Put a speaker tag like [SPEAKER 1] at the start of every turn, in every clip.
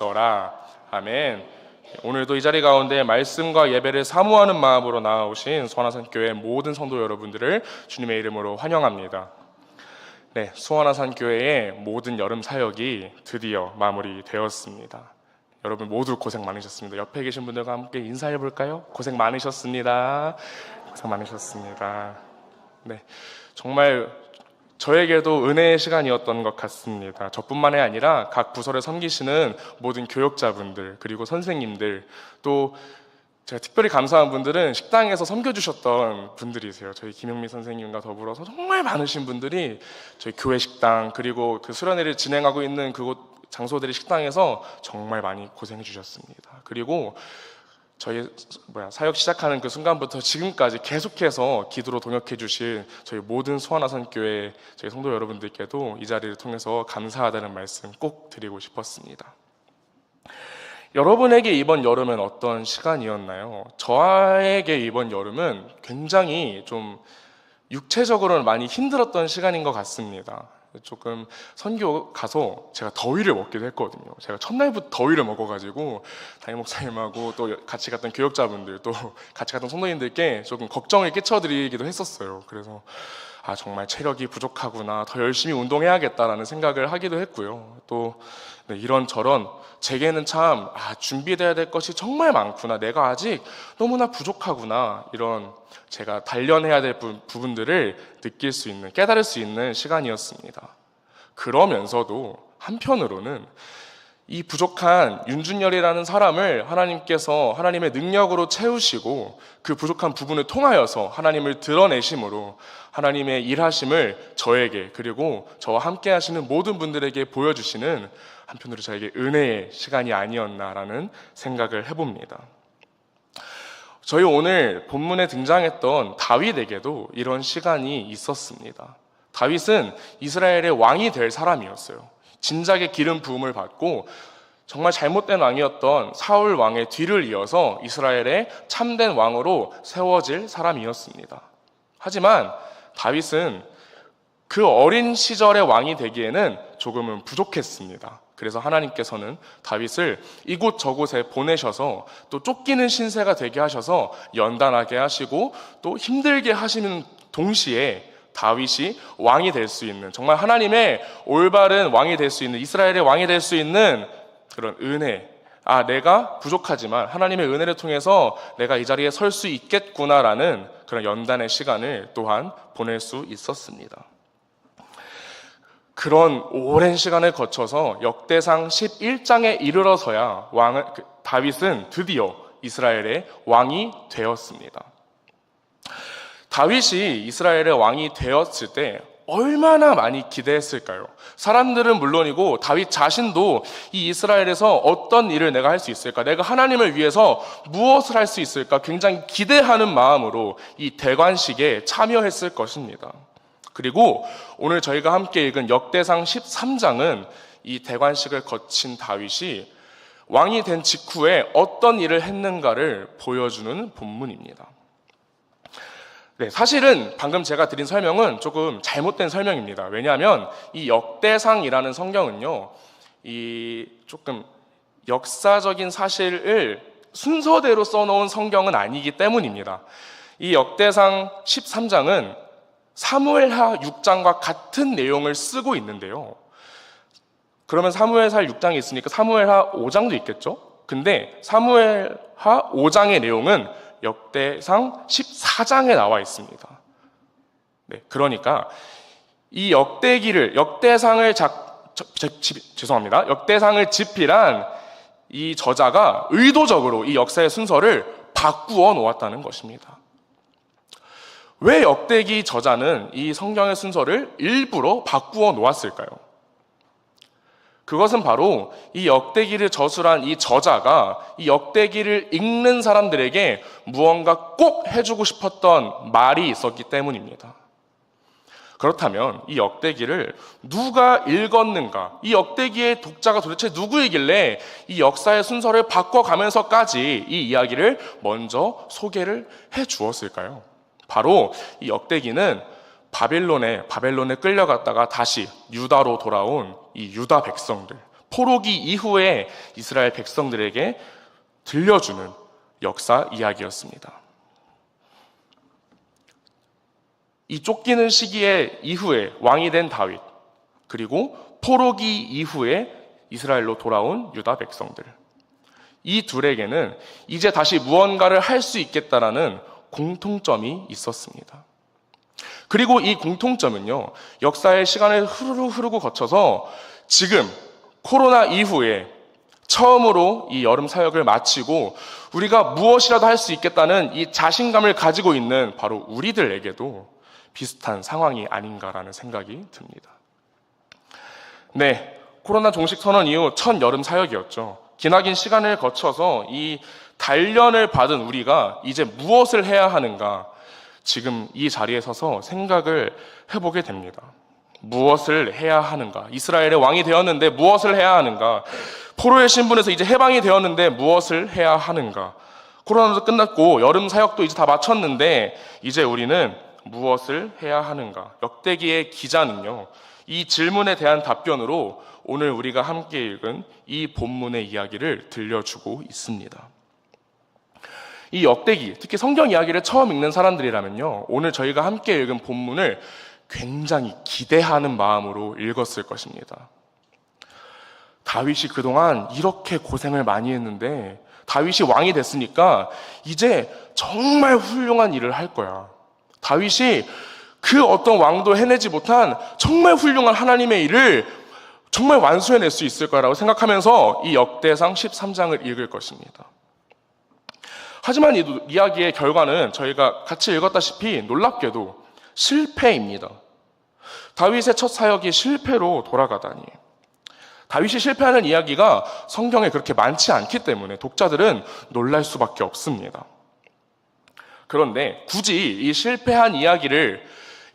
[SPEAKER 1] 더라. 아멘. 오늘도 이 자리 가운데 말씀과 예배를 사모하는 마음으로 나아오신 수원하산교회 모든 성도 여러분들을 주님의 이름으로 환영합니다. 네, 수원하산교회의 모든 여름 사역이 드디어 마무리되었습니다. 여러분 모두 고생 많으셨습니다. 옆에 계신 분들과 함께 인사해 볼까요? 고생 많으셨습니다. 고생 많으셨습니다. 네, 정말 저에게도 은혜의 시간이었던 것 같습니다. 저뿐만이 아니라 각 부서를 섬기시는 모든 교역자분들, 그리고 선생님들, 또 제가 특별히 감사한 분들은 식당에서 섬겨주셨던 분들이세요. 저희 김영미 선생님과 더불어서 정말 많으신 분들이 저희 교회 식당, 그리고 그 수련회를 진행하고 있는 그곳 장소들의 식당에서 정말 많이 고생해 주셨습니다. 그리고 저희 사역 시작하는 그 순간부터 지금까지 계속해서 기도로 동역해 주실 저희 모든 수원하산교회 저희 성도 여러분들께도 이 자리를 통해서 감사하다는 말씀 꼭 드리고 싶었습니다. 여러분에게 이번 여름은 어떤 시간이었나요? 저에게 이번 여름은 굉장히 좀 육체적으로는 많이 힘들었던 시간인 것 같습니다. 조금 선교 가서 제가 더위를 먹기도 했거든요. 제가 첫날부터 더위를 먹어가지고 담임 목사님하고 또 같이 갔던 교역자분들, 또 같이 갔던 성도님들께 조금 걱정을 끼쳐드리기도 했었어요. 그래서 정말 체력이 부족하구나, 더 열심히 운동해야겠다라는 생각을 하기도 했고요. 또 이런저런 제게는 참 준비돼야 될 것이 정말 많구나, 내가 아직 너무나 부족하구나, 이런 제가 단련해야 될 부분들을 느낄 수 있는, 깨달을 수 있는 시간이었습니다. 그러면서도 한편으로는 이 부족한 윤준열이라는 사람을 하나님께서 하나님의 능력으로 채우시고 그 부족한 부분을 통하여서 하나님을 드러내심으로 하나님의 일하심을 저에게, 그리고 저와 함께 하시는 모든 분들에게 보여주시는, 한편으로 저에게 은혜의 시간이 아니었나라는 생각을 해봅니다. 저희 오늘 본문에 등장했던 다윗에게도 이런 시간이 있었습니다. 다윗은 이스라엘의 왕이 될 사람이었어요. 진작에 기름 부음을 받고 정말 잘못된 왕이었던 사울 왕의 뒤를 이어서 이스라엘의 참된 왕으로 세워질 사람이었습니다. 하지만 다윗은 그 어린 시절의 왕이 되기에는 조금은 부족했습니다. 그래서 하나님께서는 다윗을 이곳 저곳에 보내셔서 또 쫓기는 신세가 되게 하셔서 연단하게 하시고 또 힘들게 하시는 동시에 다윗이 왕이 될 수 있는, 정말 하나님의 올바른 왕이 될 수 있는, 이스라엘의 왕이 될 수 있는 그런 은혜, 내가 부족하지만 하나님의 은혜를 통해서 내가 이 자리에 설 수 있겠구나라는 그런 연단의 시간을 또한 보낼 수 있었습니다. 그런 오랜 시간을 거쳐서 역대상 11장에 이르러서야 다윗은 드디어 이스라엘의 왕이 되었습니다. 다윗이 이스라엘의 왕이 되었을 때 얼마나 많이 기대했을까요? 사람들은 물론이고 다윗 자신도 이 이스라엘에서 어떤 일을 내가 할 수 있을까? 내가 하나님을 위해서 무엇을 할 수 있을까? 굉장히 기대하는 마음으로 이 대관식에 참여했을 것입니다. 그리고 오늘 저희가 함께 읽은 역대상 13장은 이 대관식을 거친 다윗이 왕이 된 직후에 어떤 일을 했는가를 보여주는 본문입니다. 네, 사실은 방금 제가 드린 설명은 조금 잘못된 설명입니다. 왜냐하면 이 역대상이라는 성경은요, 이 조금 역사적인 사실을 순서대로 써놓은 성경은 아니기 때문입니다. 이 역대상 13장은 사무엘하 6장과 같은 내용을 쓰고 있는데요. 그러면 사무엘하 6장이 있으니까 사무엘하 5장도 있겠죠? 근데 사무엘하 5장의 내용은 역대상 14장에 나와 있습니다. 네, 그러니까 이 역대상을 집필한 이 저자가 의도적으로 이 역사의 순서를 바꾸어 놓았다는 것입니다. 왜 역대기 저자는 이 성경의 순서를 일부러 바꾸어 놓았을까요? 그것은 바로 이 역대기를 저술한 이 저자가 이 역대기를 읽는 사람들에게 무언가 꼭 해주고 싶었던 말이 있었기 때문입니다. 그렇다면 이 역대기를 누가 읽었는가? 이 역대기의 독자가 도대체 누구이길래 이 역사의 순서를 바꿔가면서까지 이 이야기를 먼저 소개를 해 주었을까요? 바로 이 역대기는 바벨론에 끌려갔다가 다시 유다로 돌아온 이 유다 백성들, 포로기 이후에 이스라엘 백성들에게 들려주는 역사 이야기였습니다. 이 쫓기는 시기의 이후에 왕이 된 다윗, 그리고 포로기 이후에 이스라엘로 돌아온 유다 백성들, 이 둘에게는 이제 다시 무언가를 할 수 있겠다라는 공통점이 있었습니다. 그리고 이 공통점은요, 역사의 시간을 흐르고 거쳐서 지금 코로나 이후에 처음으로 이 여름 사역을 마치고 우리가 무엇이라도 할 수 있겠다는 이 자신감을 가지고 있는 바로 우리들에게도 비슷한 상황이 아닌가라는 생각이 듭니다. 네, 코로나 종식 선언 이후 첫 여름 사역이었죠. 기나긴 시간을 거쳐서 이 단련을 받은 우리가 이제 무엇을 해야 하는가, 지금 이 자리에 서서 생각을 해보게 됩니다. 무엇을 해야 하는가? 이스라엘의 왕이 되었는데 무엇을 해야 하는가? 포로의 신분에서 이제 해방이 되었는데 무엇을 해야 하는가? 코로나도 끝났고 여름 사역도 이제 다 마쳤는데 이제 우리는 무엇을 해야 하는가? 역대기의 기자는요, 이 질문에 대한 답변으로 오늘 우리가 함께 읽은 이 본문의 이야기를 들려주고 있습니다. 이 역대기, 특히 성경 이야기를 처음 읽는 사람들이라면요, 오늘 저희가 함께 읽은 본문을 굉장히 기대하는 마음으로 읽었을 것입니다. 다윗이 그동안 이렇게 고생을 많이 했는데 다윗이 왕이 됐으니까 이제 정말 훌륭한 일을 할 거야. 다윗이 그 어떤 왕도 해내지 못한 정말 훌륭한 하나님의 일을 정말 완수해낼 수 있을 거라고 생각하면서 이 역대상 13장을 읽을 것입니다. 하지만 이 이야기의 결과는 저희가 같이 읽었다시피 놀랍게도 실패입니다. 다윗의 첫 사역이 실패로 돌아가다니. 다윗이 실패하는 이야기가 성경에 그렇게 많지 않기 때문에 독자들은 놀랄 수밖에 없습니다. 그런데 굳이 이 실패한 이야기를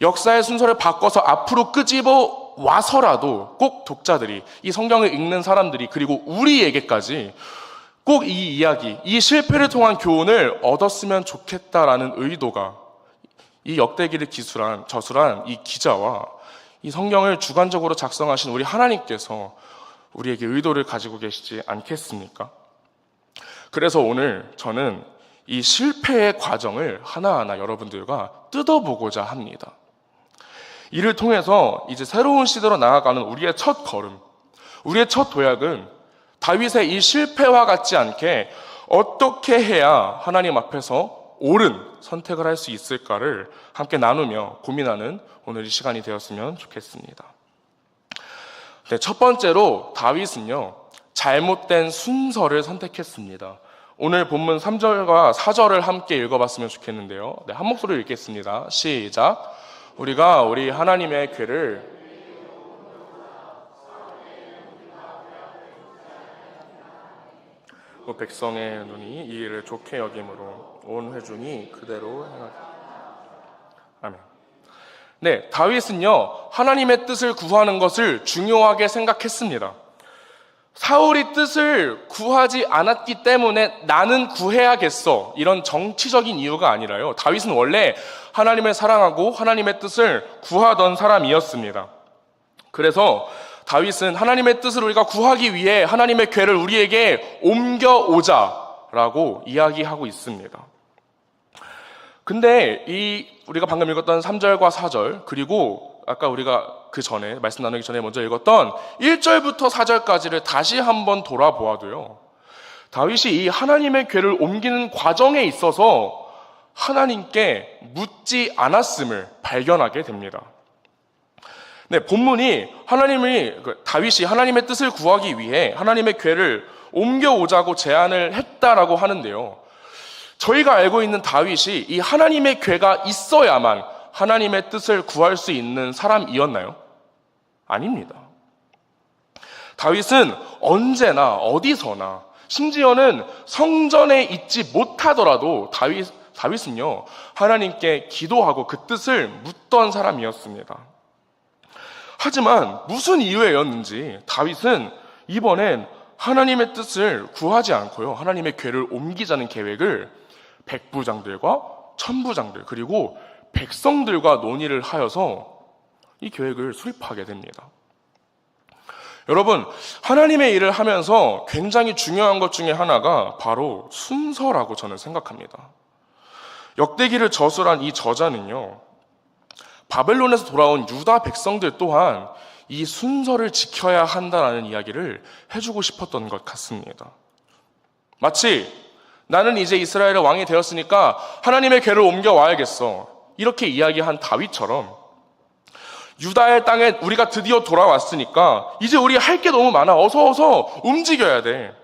[SPEAKER 1] 역사의 순서를 바꿔서 앞으로 끄집어 와서라도 꼭 독자들이, 이 성경을 읽는 사람들이, 그리고 우리에게까지 꼭 이 이야기, 이 실패를 통한 교훈을 얻었으면 좋겠다라는 의도가 이 역대기를 저술한 이 기자와 이 성경을 주관적으로 작성하신 우리 하나님께서 우리에게 의도를 가지고 계시지 않겠습니까? 그래서 오늘 저는 이 실패의 과정을 하나하나 여러분들과 뜯어보고자 합니다. 이를 통해서 이제 새로운 시대로 나아가는 우리의 첫 걸음, 우리의 첫 도약은 다윗의 이 실패와 같지 않게 어떻게 해야 하나님 앞에서 옳은 선택을 할 수 있을까를 함께 나누며 고민하는 오늘 이 시간이 되었으면 좋겠습니다. 네, 첫 번째로 다윗은요, 잘못된 순서를 선택했습니다. 오늘 본문 3절과 4절을 함께 읽어봤으면 좋겠는데요. 네, 한 목소리로 읽겠습니다. 시작. 우리가 우리 하나님의 궤를 백성의 눈이 이 일을 좋게 여김으로 온 회중이 그대로 행하라. 아멘. 네, 다윗은요, 하나님의 뜻을 구하는 것을 중요하게 생각했습니다. 사울이 뜻을 구하지 않았기 때문에 나는 구해야겠어, 이런 정치적인 이유가 아니라요, 다윗은 원래 하나님을 사랑하고 하나님의 뜻을 구하던 사람이었습니다. 그래서 다윗은 하나님의 뜻을 우리가 구하기 위해 하나님의 궤를 우리에게 옮겨오자라고 이야기하고 있습니다. 근데 우리가 방금 읽었던 3절과 4절, 그리고 아까 우리가 그 전에 말씀 나누기 전에 먼저 읽었던 1절부터 4절까지를 다시 한번 돌아보아도요, 다윗이 이 하나님의 궤를 옮기는 과정에 있어서 하나님께 묻지 않았음을 발견하게 됩니다. 네, 본문이 다윗이 하나님의 뜻을 구하기 위해 하나님의 궤를 옮겨오자고 제안을 했다라고 하는데요, 저희가 알고 있는 다윗이 이 하나님의 궤가 있어야만 하나님의 뜻을 구할 수 있는 사람이었나요? 아닙니다. 다윗은 언제나 어디서나, 심지어는 성전에 있지 못하더라도 다윗은요, 하나님께 기도하고 그 뜻을 묻던 사람이었습니다. 하지만 무슨 이유였는지 다윗은 이번엔 하나님의 뜻을 구하지 않고요, 하나님의 궤를 옮기자는 계획을 백부장들과 천부장들 그리고 백성들과 논의를 하여서 이 계획을 수립하게 됩니다. 여러분, 하나님의 일을 하면서 굉장히 중요한 것 중에 하나가 바로 순서라고 저는 생각합니다. 역대기를 저술한 이 저자는요, 바벨론에서 돌아온 유다 백성들 또한 이 순서를 지켜야 한다라는 이야기를 해주고 싶었던 것 같습니다. 마치 나는 이제 이스라엘의 왕이 되었으니까 하나님의 궤를 옮겨와야겠어, 이렇게 이야기한 다윗처럼 유다의 땅에 우리가 드디어 돌아왔으니까 이제 우리 할 게 너무 많아, 어서 움직여야 돼,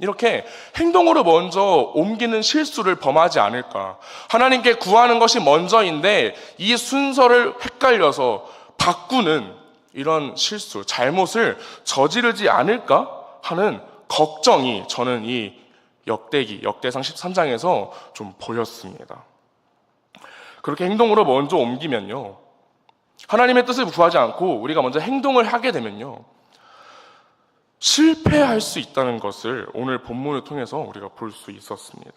[SPEAKER 1] 이렇게 행동으로 먼저 옮기는 실수를 범하지 않을까. 하나님께 구하는 것이 먼저인데 이 순서를 헷갈려서 바꾸는 이런 실수, 잘못을 저지르지 않을까 하는 걱정이 저는 이 역대상 13장에서 좀 보였습니다. 그렇게 행동으로 먼저 옮기면요, 하나님의 뜻을 구하지 않고 우리가 먼저 행동을 하게 되면요, 실패할 수 있다는 것을 오늘 본문을 통해서 우리가 볼 수 있었습니다.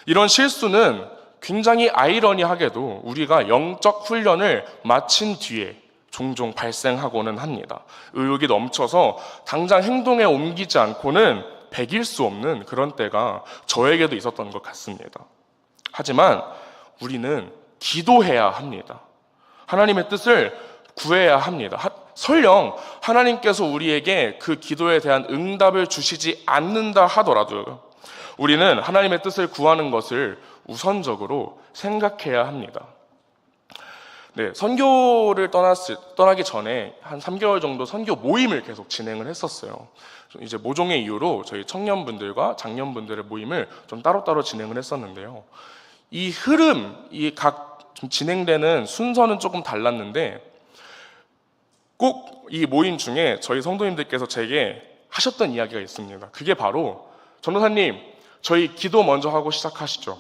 [SPEAKER 1] 이런 실수는 굉장히 아이러니하게도 우리가 영적 훈련을 마친 뒤에 종종 발생하고는 합니다. 의욕이 넘쳐서 당장 행동에 옮기지 않고는 배길 수 없는 그런 때가 저에게도 있었던 것 같습니다. 하지만 우리는 기도해야 합니다. 하나님의 뜻을 구해야 합니다. 설령 하나님께서 우리에게 그 기도에 대한 응답을 주시지 않는다 하더라도 우리는 하나님의 뜻을 구하는 것을 우선적으로 생각해야 합니다. 네, 선교를 떠나기 전에 한 3개월 정도 선교 모임을 계속 진행을 했었어요. 이제 모종의 이유로 저희 청년분들과 장년분들의 모임을 좀 따로따로 진행을 했었는데요. 이 흐름, 좀 진행되는 순서는 조금 달랐는데 꼭 이 모임 중에 저희 성도님들께서 제게 하셨던 이야기가 있습니다. 그게 바로, 전도사님, 저희 기도 먼저 하고 시작하시죠.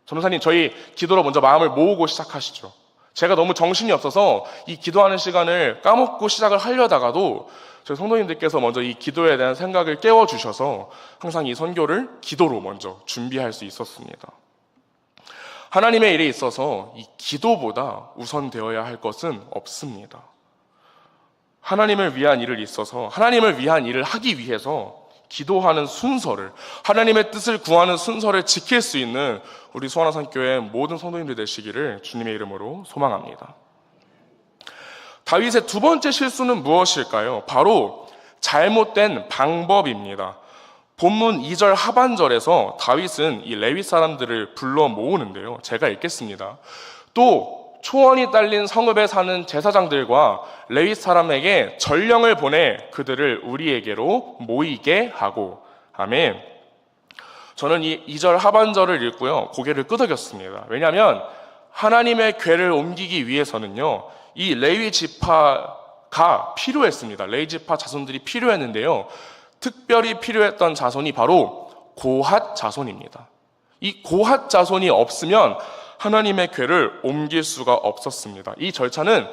[SPEAKER 1] 전도사님, 저희 기도로 먼저 마음을 모으고 시작하시죠. 제가 너무 정신이 없어서 이 기도하는 시간을 까먹고 시작을 하려다가도 저희 성도님들께서 먼저 이 기도에 대한 생각을 깨워주셔서 항상 이 선교를 기도로 먼저 준비할 수 있었습니다. 하나님의 일에 있어서 이 기도보다 우선되어야 할 것은 없습니다. 하나님을 위한 일을 있어서, 하나님을 위한 일을 하기 위해서 기도하는 순서를, 하나님의 뜻을 구하는 순서를 지킬 수 있는 우리 수원화산교회 모든 성도님들 되시기를 주님의 이름으로 소망합니다. 다윗의 두 번째 실수는 무엇일까요? 바로 잘못된 방법입니다. 본문 2절 하반절에서 다윗은 이 레위 사람들을 불러 모으는데요, 제가 읽겠습니다. 또 초원이 딸린 성읍에 사는 제사장들과 레위 사람에게 전령을 보내 그들을 우리에게로 모이게 하고. 아멘. 저는 이 2절 하반절을 읽고요, 고개를 끄덕였습니다. 왜냐하면 하나님의 궤를 옮기기 위해서는요, 이 레위 지파가 필요했습니다. 레위 지파 자손들이 필요했는데요, 특별히 필요했던 자손이 바로 고핫 자손입니다. 이 고핫 자손이 없으면 하나님의 궤를 옮길 수가 없었습니다. 이 절차는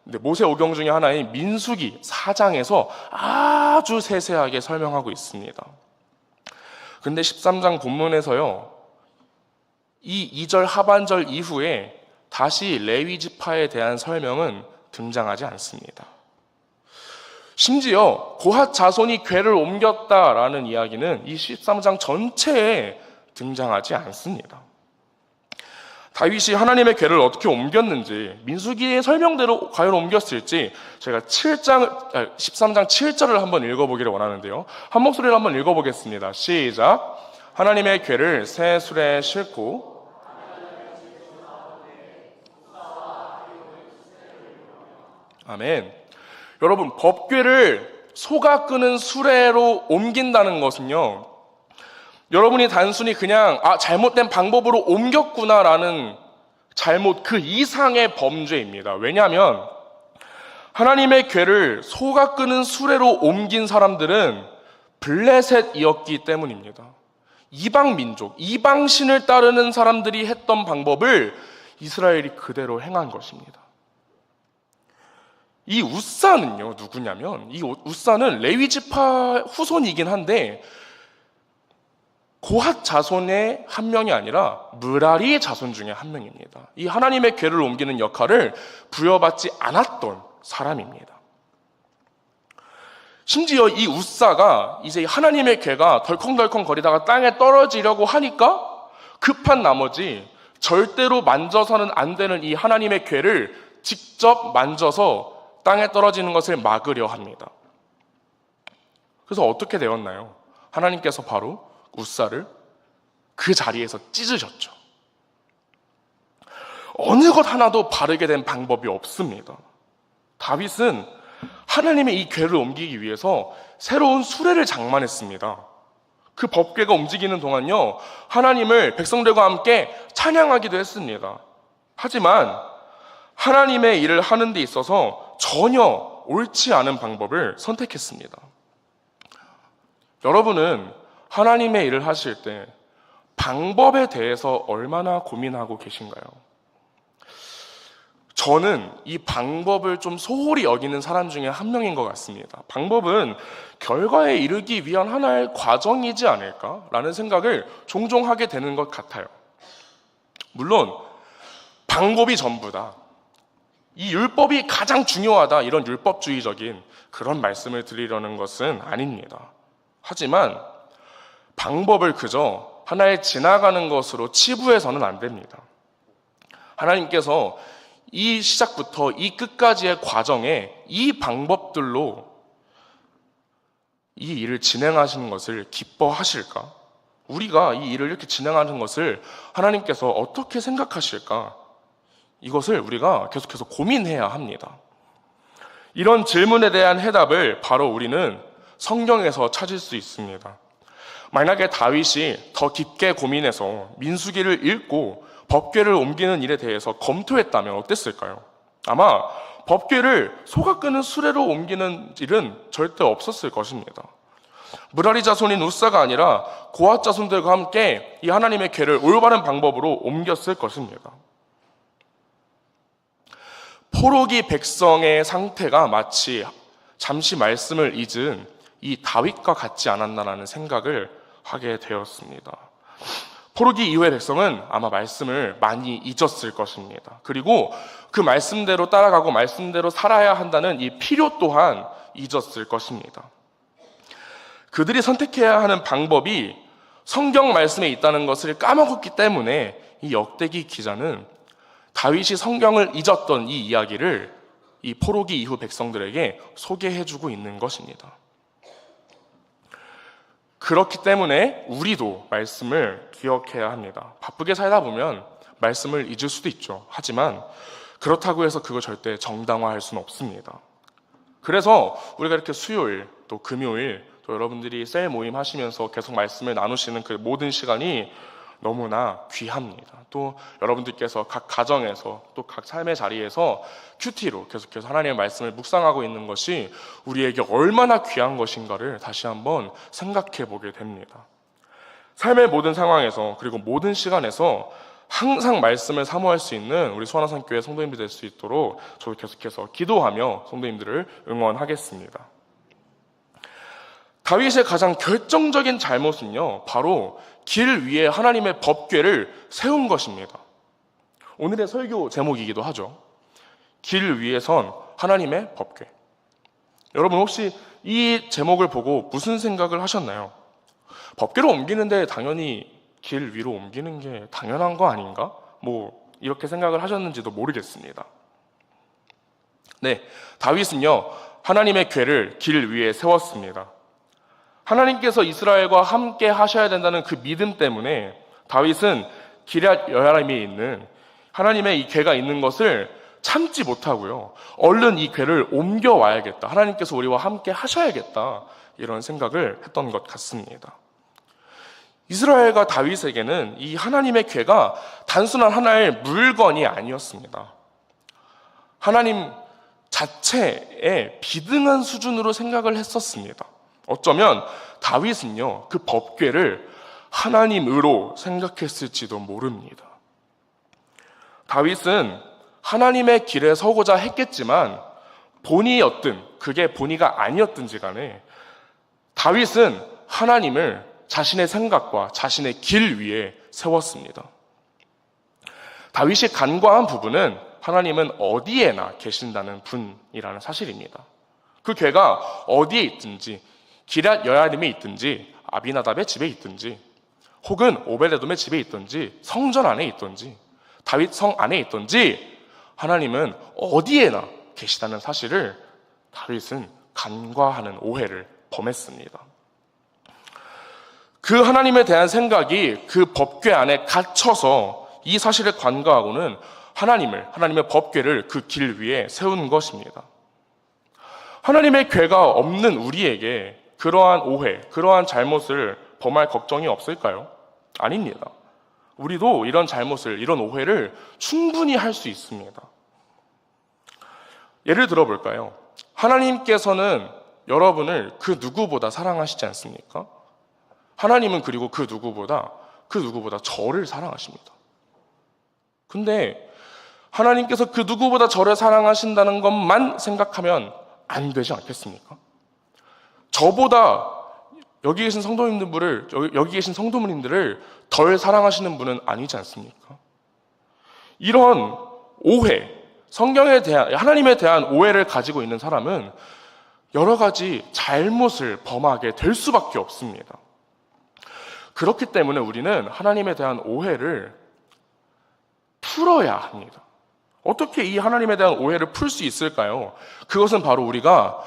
[SPEAKER 1] 모세오경 중에 하나인 민수기 4장에서 아주 세세하게 설명하고 있습니다. 근데 13장 본문에서요, 이 2절 하반절 이후에 다시 레위 지파에 대한 설명은 등장하지 않습니다. 심지어 고핫 자손이 궤를 옮겼다라는 이야기는 이 13장 전체에 등장하지 않습니다. 다윗이 하나님의 궤를 어떻게 옮겼는지, 민수기의 설명대로 과연 옮겼을지 제가 13장 7절을 한번 읽어보기를 원하는데요, 한 목소리로 한번 읽어보겠습니다. 시작. 하나님의 궤를 새 수레에 싣고 아멘. 여러분, 법궤를 소가 끄는 수레로 옮긴다는 것은요, 여러분이 단순히 그냥 잘못된 방법으로 옮겼구나라는 잘못 그 이상의 범죄입니다. 왜냐하면 하나님의 궤를 소가 끄는 수레로 옮긴 사람들은 블레셋이었기 때문입니다. 이방 민족, 이방 신을 따르는 사람들이 했던 방법을 이스라엘이 그대로 행한 것입니다. 이 우사는요, 누구냐면 이 우사는 레위 지파 후손이긴 한데 고핫 자손의 한 명이 아니라 므라리 자손 중에 한 명입니다. 이 하나님의 궤를 옮기는 역할을 부여받지 않았던 사람입니다. 심지어 이 웃사가 이제 하나님의 궤가 덜컹덜컹 거리다가 땅에 떨어지려고 하니까 급한 나머지 절대로 만져서는 안 되는 이 하나님의 궤를 직접 만져서 땅에 떨어지는 것을 막으려 합니다. 그래서 어떻게 되었나요? 하나님께서 바로 웃사를 그 자리에서 찢으셨죠. 어느 것 하나도 바르게 된 방법이 없습니다. 다윗은 하나님의 이 궤를 옮기기 위해서 새로운 수레를 장만했습니다. 그 법궤가 움직이는 동안요, 하나님을 백성들과 함께 찬양하기도 했습니다. 하지만 하나님의 일을 하는 데 있어서 전혀 옳지 않은 방법을 선택했습니다. 여러분은 하나님의 일을 하실 때 방법에 대해서 얼마나 고민하고 계신가요? 저는 이 방법을 좀 소홀히 여기는 사람 중에 한 명인 것 같습니다. 방법은 결과에 이르기 위한 하나의 과정이지 않을까라는 생각을 종종 하게 되는 것 같아요. 물론 방법이 전부다, 이 율법이 가장 중요하다, 이런 율법주의적인 그런 말씀을 드리려는 것은 아닙니다. 하지만 방법을 그저 하나의 지나가는 것으로 치부해서는 안 됩니다. 하나님께서 이 시작부터 이 끝까지의 과정에 이 방법들로 이 일을 진행하시는 것을 기뻐하실까? 우리가 이 일을 이렇게 진행하는 것을 하나님께서 어떻게 생각하실까? 이것을 우리가 계속해서 고민해야 합니다. 이런 질문에 대한 해답을 바로 우리는 성경에서 찾을 수 있습니다. 만약에 다윗이 더 깊게 고민해서 민수기를 읽고 법궤를 옮기는 일에 대해서 검토했다면 어땠을까요? 아마 법궤를 소가 끄는 수레로 옮기는 일은 절대 없었을 것입니다. 무라리 자손인 웃사가 아니라 고앗 자손들과 함께 이 하나님의 궤를 올바른 방법으로 옮겼을 것입니다. 포로기 백성의 상태가 마치 잠시 말씀을 잊은 이 다윗과 같지 않았나라는 생각을 하게 되었습니다. 포로기 이후의 백성은 아마 말씀을 많이 잊었을 것입니다. 그리고 그 말씀대로 따라가고 말씀대로 살아야 한다는 이 필요 또한 잊었을 것입니다. 그들이 선택해야 하는 방법이 성경 말씀에 있다는 것을 까먹었기 때문에 이 역대기 기자는 다윗이 성경을 잊었던 이 이야기를 이 포로기 이후 백성들에게 소개해주고 있는 것입니다. 그렇기 때문에 우리도 말씀을 기억해야 합니다. 바쁘게 살다 보면 말씀을 잊을 수도 있죠. 하지만 그렇다고 해서 그걸 절대 정당화할 수는 없습니다. 그래서 우리가 이렇게 수요일 또 금요일 또 여러분들이 셀 모임 하시면서 계속 말씀을 나누시는 그 모든 시간이 너무나 귀합니다. 또 여러분들께서 각 가정에서 또 각 삶의 자리에서 큐티로 계속해서 하나님의 말씀을 묵상하고 있는 것이 우리에게 얼마나 귀한 것인가를 다시 한번 생각해 보게 됩니다. 삶의 모든 상황에서 그리고 모든 시간에서 항상 말씀을 사모할 수 있는 우리 수원화산교회 성도님들 될 수 있도록 저도 계속해서 기도하며 성도님들을 응원하겠습니다. 다윗의 가장 결정적인 잘못은요, 바로 길 위에 하나님의 법궤를 세운 것입니다. 오늘의 설교 제목이기도 하죠. 길 위에 선 하나님의 법궤. 여러분 혹시 이 제목을 보고 무슨 생각을 하셨나요? 법궤를 옮기는데 당연히 길 위로 옮기는 게 당연한 거 아닌가? 이렇게 생각을 하셨는지도 모르겠습니다. 네, 다윗은요, 하나님의 궤를 길 위에 세웠습니다. 하나님께서 이스라엘과 함께 하셔야 된다는 그 믿음 때문에 다윗은 기럇 여아림에 있는 하나님의 이 궤가 있는 것을 참지 못하고요, 얼른 이 궤를 옮겨와야겠다, 하나님께서 우리와 함께 하셔야겠다, 이런 생각을 했던 것 같습니다. 이스라엘과 다윗에게는 이 하나님의 궤가 단순한 하나의 물건이 아니었습니다. 하나님 자체의 비등한 수준으로 생각을 했었습니다. 어쩌면 다윗은요, 그 법궤를 하나님으로 생각했을지도 모릅니다. 다윗은 하나님의 길에 서고자 했겠지만 본의였든 그게 본의가 아니었든지 간에 다윗은 하나님을 자신의 생각과 자신의 길 위에 세웠습니다. 다윗이 간과한 부분은 하나님은 어디에나 계신다는 분이라는 사실입니다. 그 괴가 어디에 있든지, 기럇 여야림에 있든지, 아비나답의 집에 있든지, 혹은 오베데돔의 집에 있든지, 성전 안에 있든지, 다윗 성 안에 있든지, 하나님은 어디에나 계시다는 사실을 다윗은 간과하는 오해를 범했습니다. 그 하나님에 대한 생각이 그 법궤 안에 갇혀서 이 사실을 간과하고는 하나님의 법궤를 그 길 위에 세운 것입니다. 하나님의 궤가 없는 우리에게 그러한 오해, 그러한 잘못을 범할 걱정이 없을까요? 아닙니다. 우리도 이런 잘못을, 이런 오해를 충분히 할 수 있습니다. 예를 들어 볼까요? 하나님께서는 여러분을 그 누구보다 사랑하시지 않습니까? 하나님은 그리고 그 누구보다 저를 사랑하십니다. 근데 하나님께서 그 누구보다 저를 사랑하신다는 것만 생각하면 안 되지 않겠습니까? 저보다 여기 계신 성도님들을 덜 사랑하시는 분은 아니지 않습니까? 이런 오해, 하나님에 대한 오해를 가지고 있는 사람은 여러 가지 잘못을 범하게 될 수밖에 없습니다. 그렇기 때문에 우리는 하나님에 대한 오해를 풀어야 합니다. 어떻게 이 하나님에 대한 오해를 풀 수 있을까요? 그것은 바로 우리가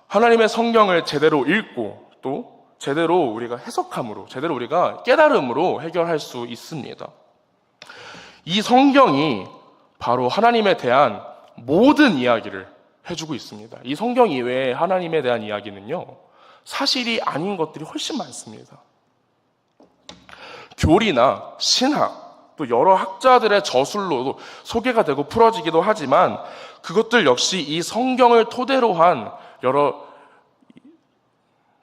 [SPEAKER 1] 하나님의 성경을 제대로 읽고 또 제대로 우리가 해석함으로, 제대로 우리가 깨달음으로 해결할 수 있습니다. 이 성경이 바로 하나님에 대한 모든 이야기를 해주고 있습니다. 이 성경 이외에 하나님에 대한 이야기는요, 사실이 아닌 것들이 훨씬 많습니다. 교리나 신학, 또 여러 학자들의 저술로도 소개가 되고 풀어지기도 하지만 그것들 역시 이 성경을 토대로 한 여러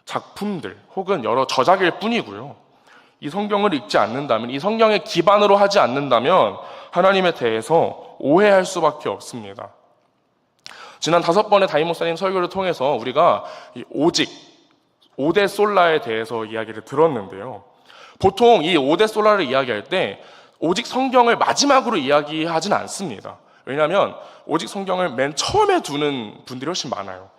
[SPEAKER 1] 작품들 혹은 여러 저작일 뿐이고요. 이 성경을 읽지 않는다면, 이 성경의 기반으로 하지 않는다면 하나님에 대해서 오해할 수밖에 없습니다. 지난 5번의 담임 목사님 설교를 통해서 우리가 오직, 오대 솔라에 대해서 이야기를 들었는데요. 보통 이 오대 솔라를 이야기할 때 오직 성경을 마지막으로 이야기하진 않습니다. 왜냐하면 오직 성경을 맨 처음에 두는 분들이 훨씬 많아요.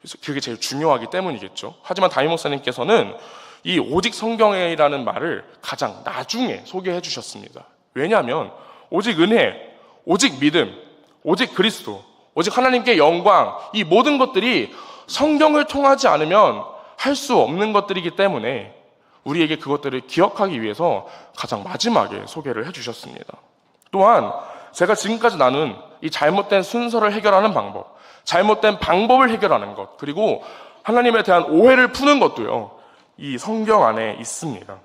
[SPEAKER 1] 그래서 그게 제일 중요하기 때문이겠죠. 하지만 담임 목사님께서는 이 오직 성경이라는 말을 가장 나중에 소개해 주셨습니다. 왜냐하면 오직 은혜, 오직 믿음, 오직 그리스도, 오직 하나님께 영광, 이 모든 것들이 성경을 통하지 않으면 할 수 없는 것들이기 때문에 우리에게 그것들을 기억하기 위해서 가장 마지막에 소개를 해주셨습니다. 또한 제가 지금까지 나눈 이 잘못된 순서를 해결하는 방법, 잘못된 방법을 해결하는 것, 그리고 하나님에 대한 오해를 푸는 것도요, 이 성경 안에 있습니다.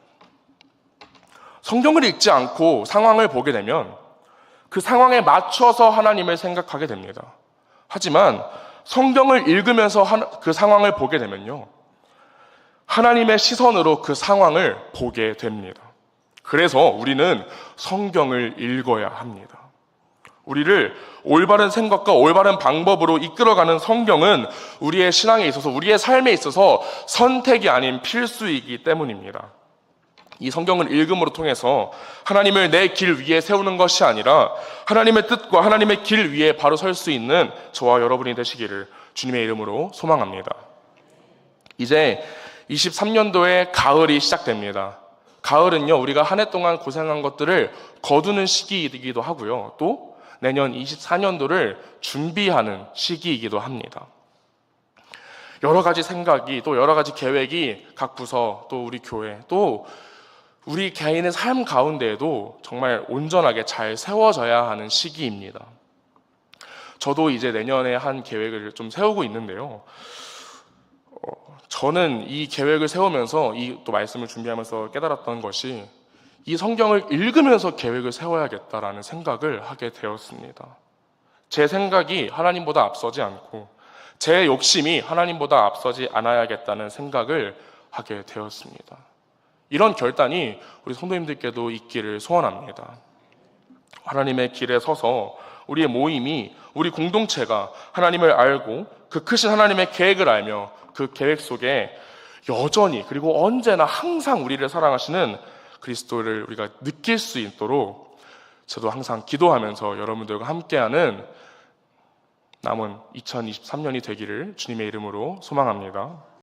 [SPEAKER 1] 성경을 읽지 않고 상황을 보게 되면 그 상황에 맞춰서 하나님을 생각하게 됩니다. 하지만 성경을 읽으면서 그 상황을 보게 되면요, 하나님의 시선으로 그 상황을 보게 됩니다. 그래서 우리는 성경을 읽어야 합니다. 우리를 올바른 생각과 올바른 방법으로 이끌어가는 성경은 우리의 신앙에 있어서, 우리의 삶에 있어서 선택이 아닌 필수이기 때문입니다. 이 성경을 읽음으로 통해서 하나님을 내 길 위에 세우는 것이 아니라 하나님의 뜻과 하나님의 길 위에 바로 설 수 있는 저와 여러분이 되시기를 주님의 이름으로 소망합니다. 이제 23년도의 가을이 시작됩니다. 가을은요, 우리가 한 해 동안 고생한 것들을 거두는 시기이기도 하고요, 또 내년 24년도를 준비하는 시기이기도 합니다. 여러 가지 생각이, 또 여러 가지 계획이 각 부서, 또 우리 교회, 또 우리 개인의 삶 가운데에도 정말 온전하게 잘 세워져야 하는 시기입니다. 저도 이제 내년에 한 계획을 좀 세우고 있는데요. 저는 이 계획을 세우면서 이 또 말씀을 준비하면서 깨달았던 것이 이 성경을 읽으면서 계획을 세워야겠다라는 생각을 하게 되었습니다. 제 생각이 하나님보다 앞서지 않고 제 욕심이 하나님보다 앞서지 않아야겠다는 생각을 하게 되었습니다. 이런 결단이 우리 성도님들께도 있기를 소원합니다. 하나님의 길에 서서 우리의 모임이, 우리 공동체가 하나님을 알고 그 크신 하나님의 계획을 알며 그 계획 속에 여전히, 그리고 언제나 항상 우리를 사랑하시는 그리스도를 우리가 느낄 수 있도록 저도 항상 기도하면서 여러분들과 함께하는 남은 2023년이 되기를 주님의 이름으로 소망합니다.